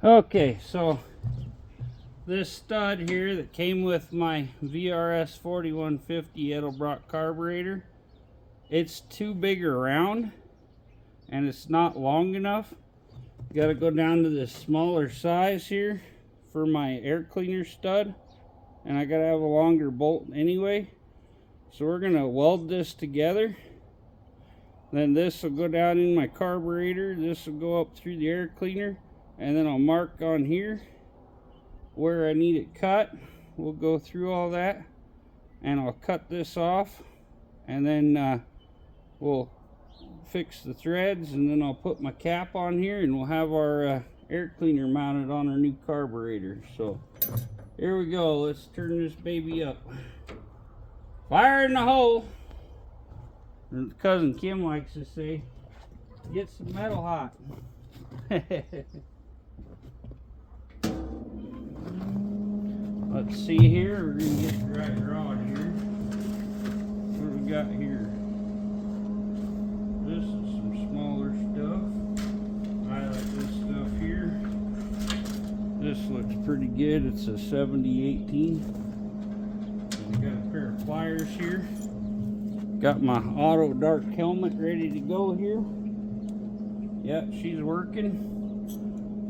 Okay, so this stud here that came with my VRS 4150 Edelbrock carburetor, it's too big around and it's not long enough. Got to go down to this smaller size here for my air cleaner stud, and I got to have a longer bolt anyway. So we're going to weld this together. Then this will go down in my carburetor, this will go up through the air cleaner, and then I'll mark on here where I need it cut. We'll go through all that and I'll cut this off, and then we'll fix the threads, and then I'll put my cap on here and we'll have our air cleaner mounted on our new carburetor. So here we go, let's turn this baby up. Fire in the hole, and cousin Kim likes to say, get some metal hot. Let's see here, we're going to get the right rod here. What do we got here? This is some smaller stuff. I like this stuff here. This looks pretty good. It's a 7018. I've got a pair of pliers here. Got my auto dark helmet ready to go here. Yep, she's working. So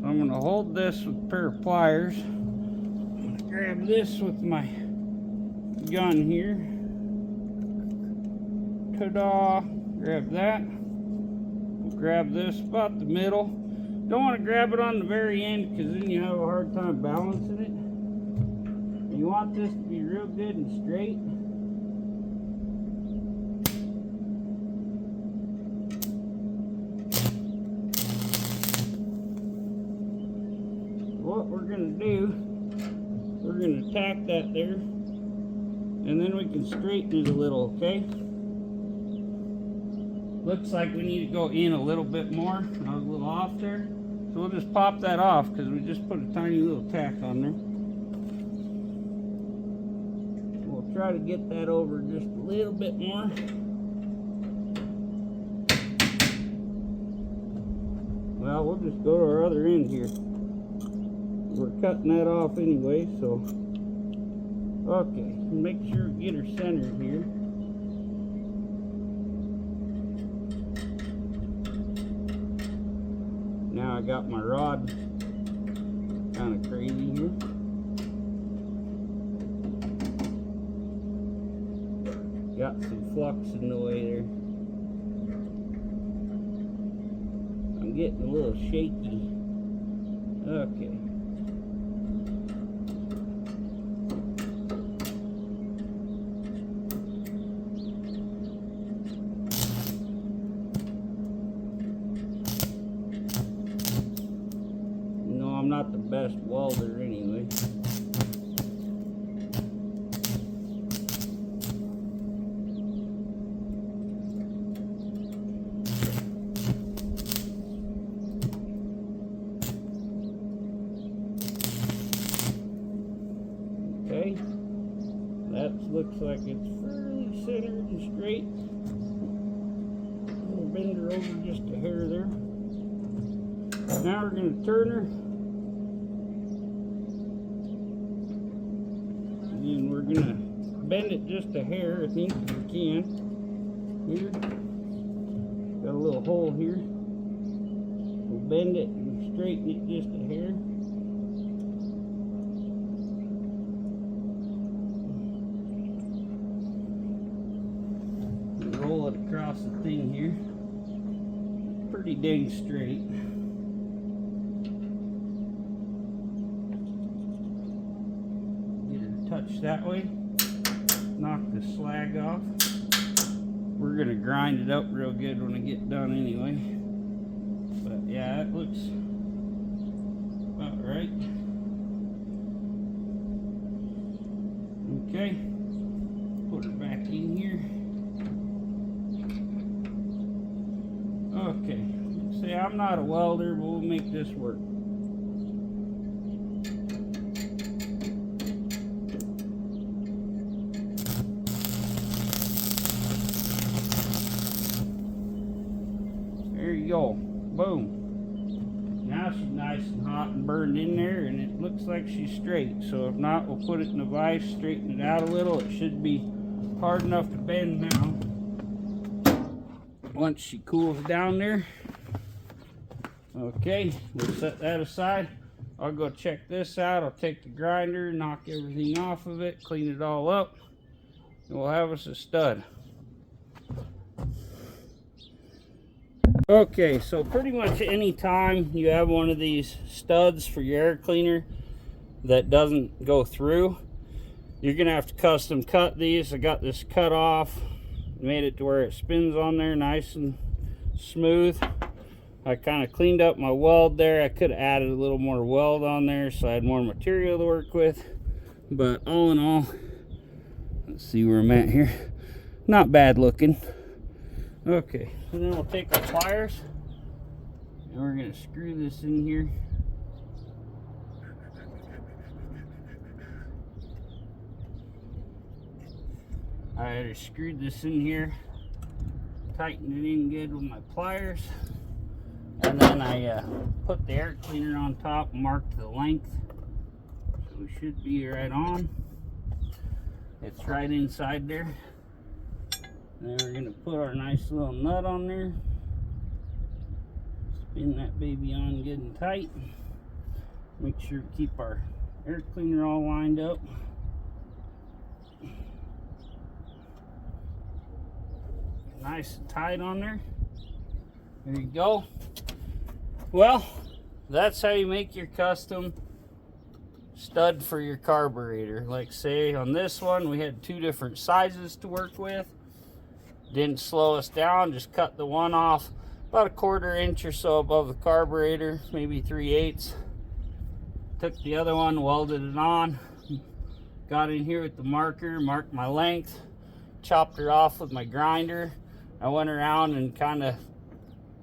I'm going to hold this with a pair of pliers. Grab this with my gun here. Ta-da! Grab that. We'll grab this about the middle. Don't want to grab it on the very end because then you have a hard time balancing it. You want this to be real good and straight. What we're going to do, we're going to tack that there, and then we can straighten it a little, okay? Looks like we need to go in a little bit more. I was a little off there. So we'll just pop that off because we just put a tiny little tack on there. We'll try to get that over just a little bit more. Well, we'll just go to our other end here. We're cutting that off anyway, so okay, make sure we get her centered here. Now I got my rod kind of crazy here. Got some flux in the way there. I'm getting a little shaky. Okay. I'm not the best welder anyway. Okay, that looks like it's fairly centered and straight. We'll bend her over just a hair there. Now we're going to turn her. And we're gonna bend it just a hair, I think, if we can. Here, got a little hole here. We'll bend it and straighten it just a hair. And roll it across the thing here. Pretty dang straight. Touch that way, knock the slag off. We're gonna grind it up real good when I get done anyway. But yeah, that looks about right. Okay, put her back in here. Okay, see, I'm not a welder, but we'll make this work. There you go. Boom. Now she's nice and hot and burned in there, and it looks like she's straight. So if not, we'll put it in the vise, straighten it out a little. It should be hard enough to bend now once she cools down there. Okay, we'll set that aside. I'll go check this out. I'll take the grinder, knock everything off of it, clean it all up, and we'll have us a stud. Okay, so pretty much any time you have one of these studs for your air cleaner that doesn't go through, you're gonna have to custom cut these. I got this cut off, made it to where it spins on there nice and smooth. I kind of cleaned up my weld there. I could have added a little more weld on there so I had more material to work with, but all in all, let's see where I'm at here. Not bad looking. Okay, so then we'll take our pliers and we're going to screw this in here. I already screwed this in here, tightened it in good with my pliers, and then I put the air cleaner on top, marked the length, so we should be right on. It's right inside there. Then we're going to put our nice little nut on there. Spin that baby on good and tight. Make sure to keep our air cleaner all lined up. Nice and tight on there. There you go. Well, that's how you make your custom stud for your carburetor. Like say on this one, we had 2 different sizes to work with. Didn't slow us down, just cut the one off about 1/4 inch or so above the carburetor, maybe 3/8. Took the other one, welded it on, got in here with the marker, marked my length, chopped her off with my grinder. I went around and kind of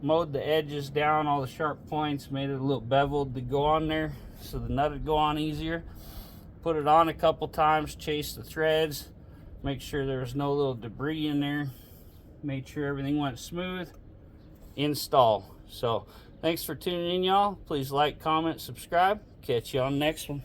mowed the edges down, all the sharp points, made it a little beveled to go on there so the nut would go on easier. Put it on a couple times, chased the threads, make sure there was no little debris in there. Made sure everything went smooth. Install. So thanks for tuning in, y'all. Please like, comment, subscribe. Catch you on the next one.